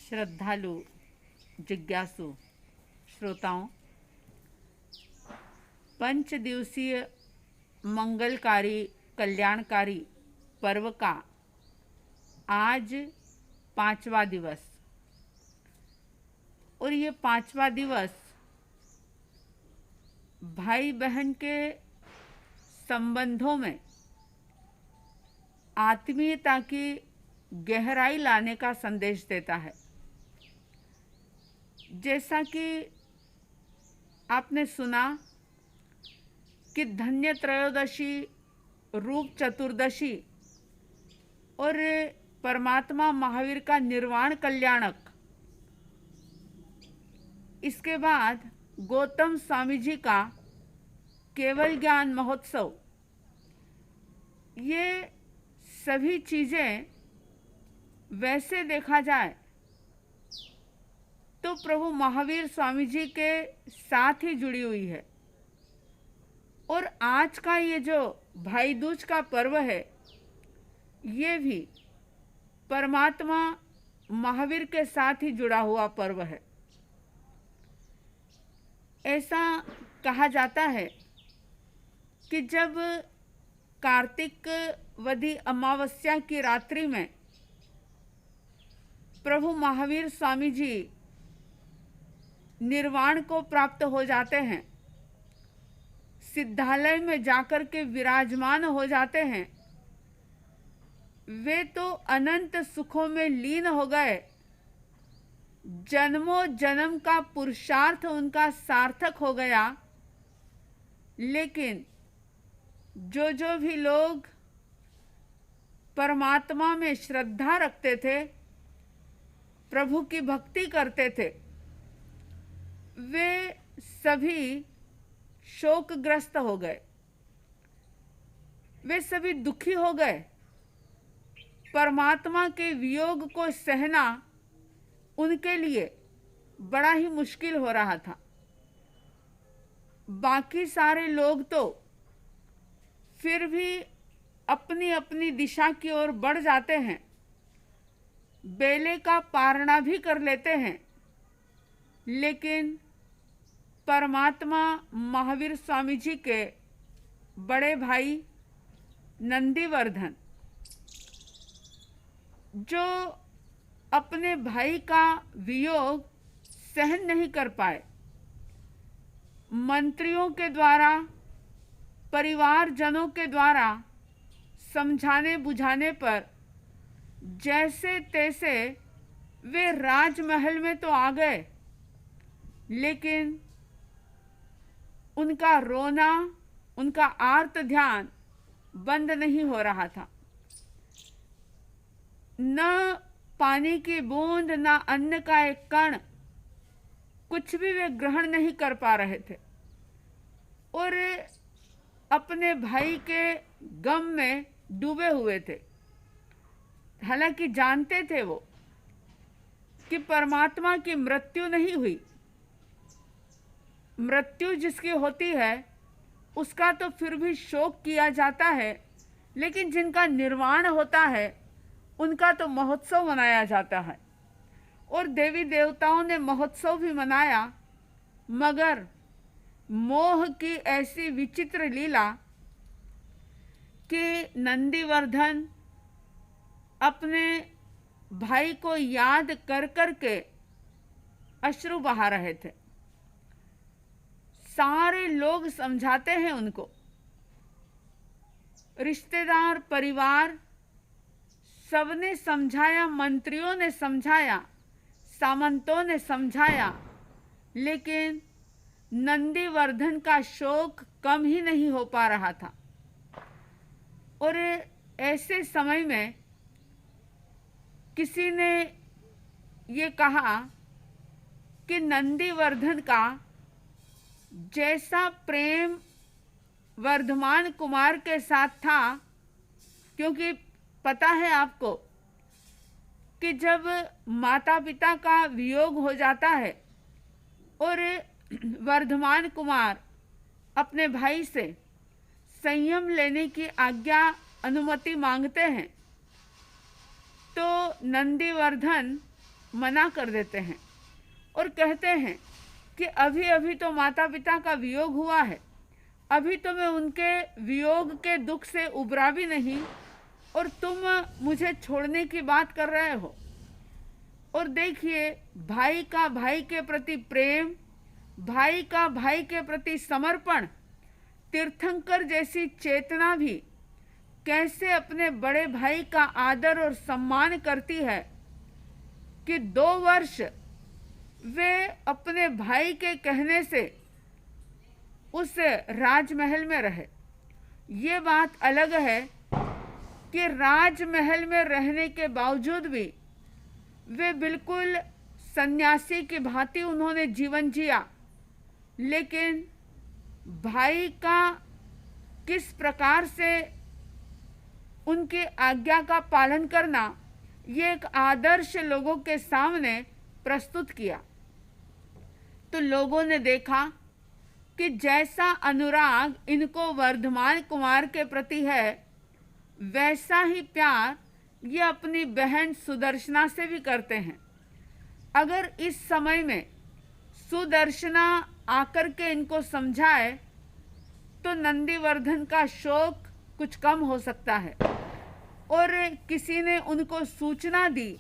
श्रद्धालु जिज्ञासु श्रोताओं, पंच दिवसीय मंगलकारी कल्याणकारी पर्व का आज 5वां दिवस और ये 5वां दिवस भाई बहन के संबंधों में आत्मीयता की गहराई लाने का संदेश देता है। जैसा कि आपने सुना कि धन्य त्रयोदशी, रूप चतुर्दशी और परमात्मा महावीर का निर्वाण कल्याणक, इसके बाद गौतम स्वामी जी का केवल ज्ञान महोत्सव, ये सभी चीज़ें वैसे देखा जाए तो प्रभु महावीर स्वामी जी के साथ ही जुड़ी हुई है। और आज का ये जो भाई दूज का पर्व है, ये भी परमात्मा महावीर के साथ ही जुड़ा हुआ पर्व है। ऐसा कहा जाता है कि जब कार्तिक वधी अमावस्या की रात्रि में प्रभु महावीर स्वामी जी निर्वाण को प्राप्त हो जाते हैं, सिद्धालय में जाकर के विराजमान हो जाते हैं, वे तो अनंत सुखों में लीन हो गए। जन्मों जन्म का पुरुषार्थ उनका सार्थक हो गया। लेकिन जो भी लोग परमात्मा में श्रद्धा रखते थे, प्रभु की भक्ति करते थे, वे सभी शोकग्रस्त हो गए, वे सभी दुखी हो गए। परमात्मा के वियोग को सहना उनके लिए बड़ा ही मुश्किल हो रहा था। बाकी सारे लोग तो फिर भी अपनी अपनी दिशा की ओर बढ़ जाते हैं, बेले का पारना भी कर लेते हैं, लेकिन परमात्मा महावीर स्वामी जी के बड़े भाई नंदीवर्धन, जो अपने भाई का वियोग सहन नहीं कर पाए, मंत्रियों के द्वारा, परिवारजनों के द्वारा समझाने बुझाने पर जैसे तैसे वे राजमहल में तो आ गए, लेकिन उनका रोना, उनका आर्त ध्यान बंद नहीं हो रहा था। न पानी की बूंद, न अन्न का एक कण, कुछ भी वे ग्रहण नहीं कर पा रहे थे और अपने भाई के गम में डूबे हुए थे। हालांकि जानते थे वो कि परमात्मा की मृत्यु नहीं हुई, मृत्यु जिसकी होती है उसका तो फिर भी शोक किया जाता है, लेकिन जिनका निर्वाण होता है उनका तो महोत्सव मनाया जाता है। और देवी देवताओं ने महोत्सव भी मनाया, मगर मोह की ऐसी विचित्र लीला कि नंदीवर्धन अपने भाई को याद कर कर के अश्रु बहा रहे थे। सारे लोग समझाते हैं उनको, रिश्तेदार, परिवार सबने समझाया, मंत्रियों ने समझाया, सामंतों ने समझाया, लेकिन नंदीवर्धन का शोक कम ही नहीं हो पा रहा था। और ऐसे समय में किसी ने ये कहा कि नंदीवर्धन का जैसा प्रेम वर्धमान कुमार के साथ था, क्योंकि पता है आपको कि जब माता पिता का वियोग हो जाता है और वर्धमान कुमार अपने भाई से संयम लेने की आज्ञा, अनुमति मांगते हैं, तो नंदीवर्धन मना कर देते हैं और कहते हैं कि अभी अभी तो माता पिता का वियोग हुआ है, अभी तो मैं उनके वियोग के दुख से उबरा भी नहीं और तुम मुझे छोड़ने की बात कर रहे हो। और देखिए, भाई का भाई के प्रति प्रेम, भाई का भाई के प्रति समर्पण, तीर्थंकर जैसी चेतना भी कैसे अपने बड़े भाई का आदर और सम्मान करती है कि 2 वर्ष वे अपने भाई के कहने से उस राजमहल में रहे। ये बात अलग है कि राजमहल में रहने के बावजूद भी वे बिल्कुल सन्यासी की भांति उन्होंने जीवन जिया, लेकिन भाई का किस प्रकार से उनकी आज्ञा का पालन करना, ये एक आदर्श लोगों के सामने प्रस्तुत किया। तो लोगों ने देखा कि जैसा अनुराग इनको वर्धमान कुमार के प्रति है, वैसा ही प्यार ये अपनी बहन सुदर्शना से भी करते हैं। अगर इस समय में सुदर्शना आकर के इनको समझाए तो नंदीवर्धन का शोक कुछ कम हो सकता है। और किसी ने उनको सूचना दी,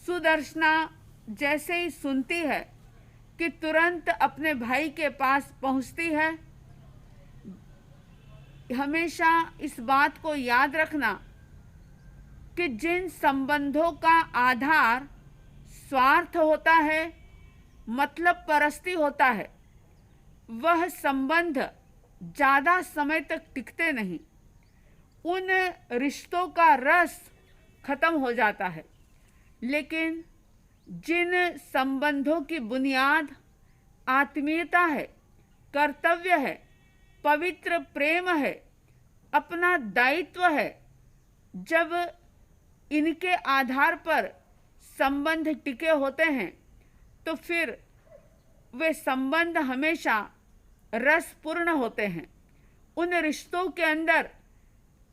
सुदर्शना जैसे ही सुनती है कि तुरंत अपने भाई के पास पहुंचती है। हमेशा इस बात को याद रखना कि जिन संबंधों का आधार स्वार्थ होता है, मतलब परस्ती होता है, वह संबंध ज़्यादा समय तक टिकते नहीं। उन रिश्तों का रस खत्म हो जाता है। लेकिन जिन संबंधों की बुनियाद आत्मीयता है, कर्तव्य है, पवित्र प्रेम है, अपना दायित्व है, जब इनके आधार पर संबंध टिके होते हैं तो फिर वे संबंध हमेशा रसपूर्ण होते हैं। उन रिश्तों के अंदर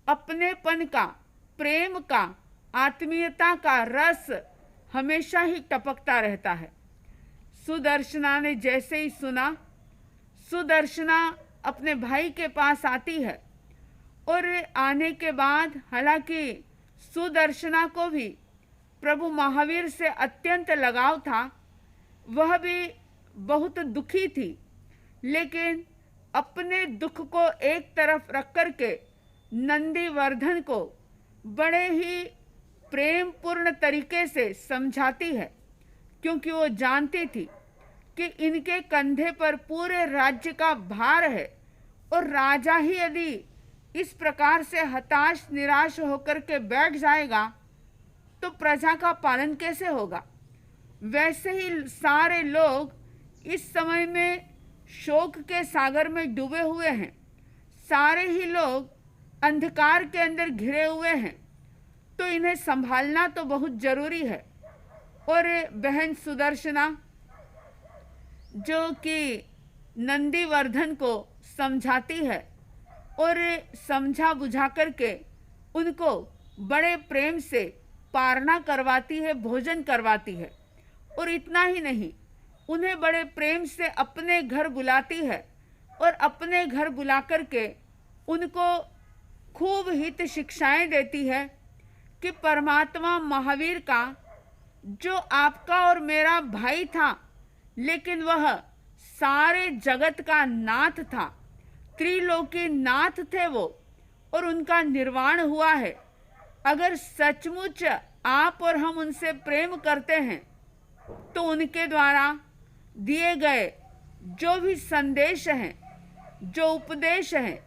अपनेपन का, प्रेम का, आत्मीयता का रस हमेशा ही टपकता रहता है। सुदर्शना ने जैसे ही सुना, सुदर्शना अपने भाई के पास आती है और आने के बाद हालांकि सुदर्शना को भी प्रभु महावीर से अत्यंत लगाव था, वह भी बहुत दुखी थी, लेकिन अपने दुख को एक तरफ रख कर के नंदीवर्धन को बड़े ही प्रेम पूर्ण तरीके से समझाती है, क्योंकि वो जानती थी कि इनके कंधे पर पूरे राज्य का भार है और राजा ही यदि इस प्रकार से हताश निराश होकर के बैठ जाएगा तो प्रजा का पालन कैसे होगा। वैसे ही सारे लोग इस समय में शोक के सागर में डूबे हुए हैं, सारे ही लोग अंधकार के अंदर घिरे हुए हैं, तो इन्हें संभालना तो बहुत जरूरी है। और बहन सुदर्शना जो कि नंदीवर्धन को समझाती है और समझा बुझा करके उनको बड़े प्रेम से पारना करवाती है, भोजन करवाती है। और इतना ही नहीं, उन्हें बड़े प्रेम से अपने घर बुलाती है और अपने घर बुला करके उनको खूब हित शिक्षाएं देती है कि परमात्मा महावीर का, जो आपका और मेरा भाई था, लेकिन वह सारे जगत का नाथ था, त्रिलोकी नाथ थे वो, और उनका निर्वाण हुआ है। अगर सचमुच आप और हम उनसे प्रेम करते हैं तो उनके द्वारा दिए गए जो भी संदेश हैं, जो उपदेश हैं,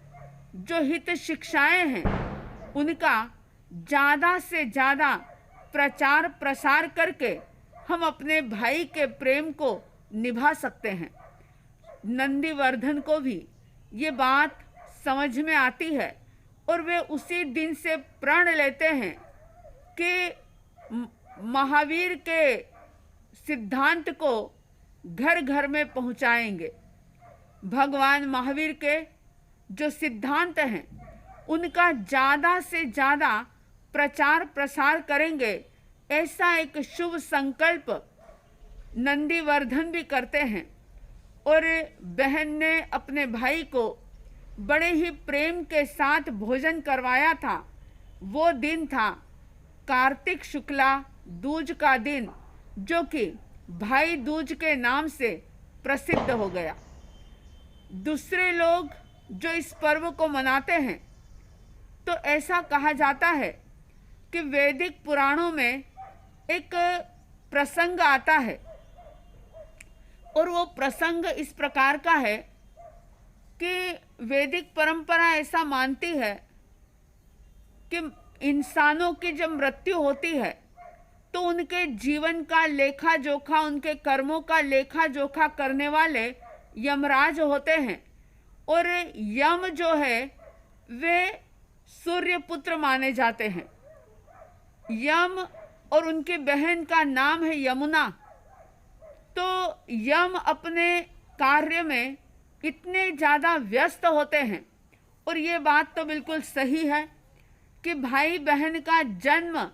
जो हित शिक्षाएं हैं, उनका ज़्यादा से ज़्यादा प्रचार प्रसार करके हम अपने भाई के प्रेम को निभा सकते हैं। नंदीवर्धन को भी ये बात समझ में आती है और वे उसी दिन से प्रण लेते हैं कि महावीर के सिद्धांत को घर घर में पहुंचाएंगे। भगवान महावीर के जो सिद्धांत हैं उनका ज़्यादा से ज़्यादा प्रचार प्रसार करेंगे, ऐसा एक शुभ संकल्प नंदीवर्धन भी करते हैं। और बहन ने अपने भाई को बड़े ही प्रेम के साथ भोजन करवाया था। वो दिन था कार्तिक शुक्ला दूज का दिन, जो कि भाई दूज के नाम से प्रसिद्ध हो गया। दूसरे लोग जो इस पर्व को मनाते हैं, तो ऐसा कहा जाता है कि वैदिक पुराणों में एक प्रसंग आता है, और वो प्रसंग इस प्रकार का है कि वैदिक परंपरा ऐसा मानती है कि इंसानों की जब मृत्यु होती है तो उनके जीवन का लेखा जोखा, उनके कर्मों का लेखा जोखा करने वाले यमराज होते हैं। और यम जो है वे सूर्यपुत्र माने जाते हैं। यम और उनकी बहन का नाम है यमुना। तो यम अपने कार्य में इतने ज़्यादा व्यस्त होते हैं, और ये बात तो बिल्कुल सही है कि भाई बहन का जन्म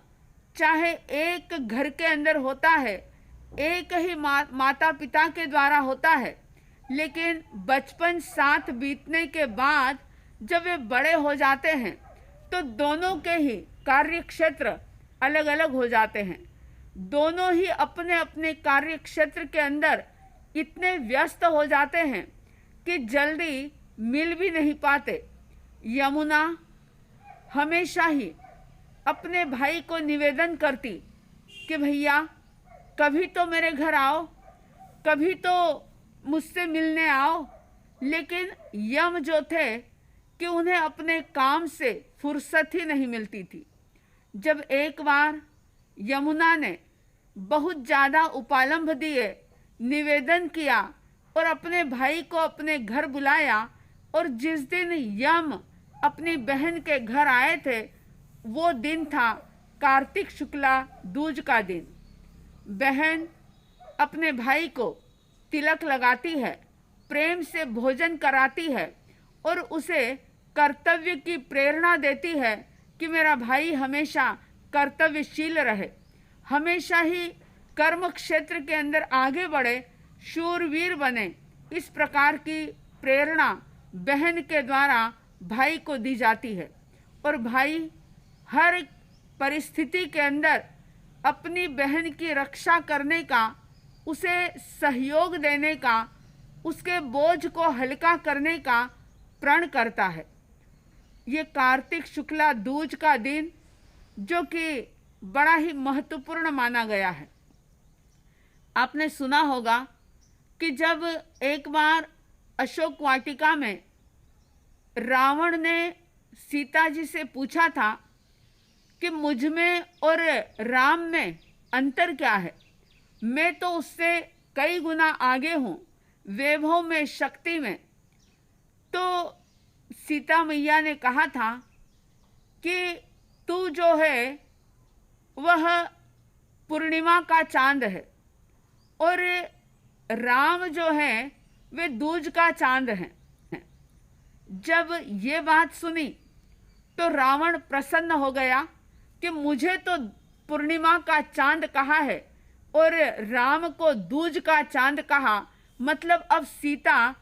चाहे एक घर के अंदर होता है, एक ही माता पिता के द्वारा होता है, लेकिन बचपन साथ बीतने के बाद जब वे बड़े हो जाते हैं तो दोनों के ही कार्य क्षेत्र अलग अलग हो जाते हैं। दोनों ही अपने अपने कार्य क्षेत्र के अंदर इतने व्यस्त हो जाते हैं कि जल्दी मिल भी नहीं पाते। यमुना हमेशा ही अपने भाई को निवेदन करती कि भैया कभी तो मेरे घर आओ, कभी तो मुझसे मिलने आओ। लेकिन यम जो थे कि उन्हें अपने काम से फुर्सत ही नहीं मिलती थी। जब एक बार यमुना ने बहुत ज़्यादा उपालंभ दिए, निवेदन किया और अपने भाई को अपने घर बुलाया, और जिस दिन यम अपनी बहन के घर आए थे वो दिन था कार्तिक शुक्ला दूज का दिन। बहन अपने भाई को तिलक लगाती है, प्रेम से भोजन कराती है और उसे कर्तव्य की प्रेरणा देती है कि मेरा भाई हमेशा कर्तव्यशील रहे, हमेशा ही कर्म क्षेत्र के अंदर आगे बढ़े, शूरवीर बने। इस प्रकार की प्रेरणा बहन के द्वारा भाई को दी जाती है, और भाई हर परिस्थिति के अंदर अपनी बहन की रक्षा करने का, उसे सहयोग देने का, उसके बोझ को हल्का करने का प्रण करता है। ये कार्तिक शुक्ला दूज का दिन जो कि बड़ा ही महत्वपूर्ण माना गया है। आपने सुना होगा कि जब एक बार अशोक वाटिका में रावण ने सीता जी से पूछा था कि मुझ में और राम में अंतर क्या है, मैं तो उससे कई गुना आगे हूँ वैभव में, शक्ति में। तो सीता मैया ने कहा था कि तू जो है वह पूर्णिमा का चांद है, और राम जो है वे दूज का चांद हैं। जब ये बात सुनी तो रावण प्रसन्न हो गया कि मुझे तो पूर्णिमा का चांद कहा है और राम को दूज का चांद कहा, मतलब अब सीता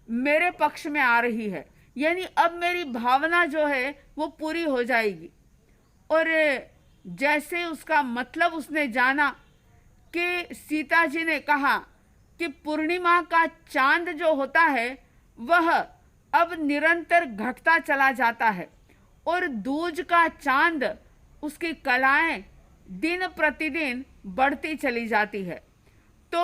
मेरे पक्ष में आ रही है, यानी अब मेरी भावना जो है वो पूरी हो जाएगी। और जैसे उसका मतलब उसने जाना कि सीता जी ने कहा कि पूर्णिमा का चांद जो होता है वह अब निरंतर घटता चला जाता है, और दूज का चांद उसकी कलाएं दिन प्रतिदिन बढ़ती चली जाती है। तो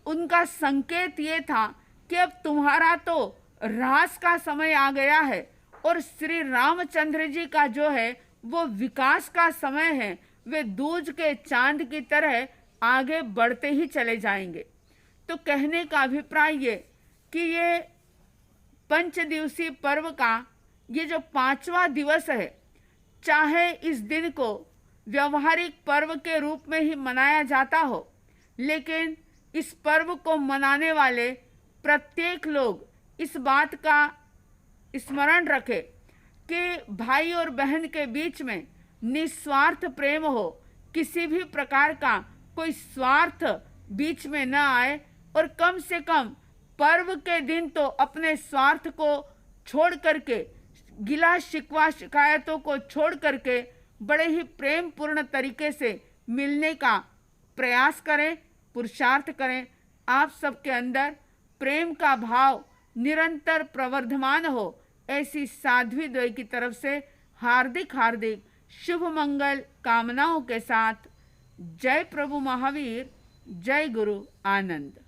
उनका संकेत ये था कि अब तुम्हारा तो ह्रास का समय आ गया है, और श्री रामचंद्र जी का जो है वो विकास का समय है, वे दूज के चांद की तरह आगे बढ़ते ही चले जाएंगे। तो कहने का अभिप्राय ये कि ये पंच दिवसीय पर्व का ये जो 5वां दिवस है, चाहे इस दिन को व्यवहारिक पर्व के रूप में ही मनाया जाता हो, लेकिन इस पर्व को मनाने वाले प्रत्येक लोग इस बात का स्मरण रखें कि भाई और बहन के बीच में निस्वार्थ प्रेम हो, किसी भी प्रकार का कोई स्वार्थ बीच में न आए, और कम से कम पर्व के दिन तो अपने स्वार्थ को छोड़ करके, गिला शिकवा शिकायतों को छोड़ करके बड़े ही प्रेम पूर्ण तरीके से मिलने का प्रयास करें, पुरुषार्थ करें। आप सबके अंदर प्रेम का भाव निरंतर प्रवर्धमान हो, ऐसी साध्वी द्वय की तरफ से हार्दिक हार्दिक शुभ मंगल कामनाओं के साथ जय प्रभु महावीर, जय गुरु आनंद।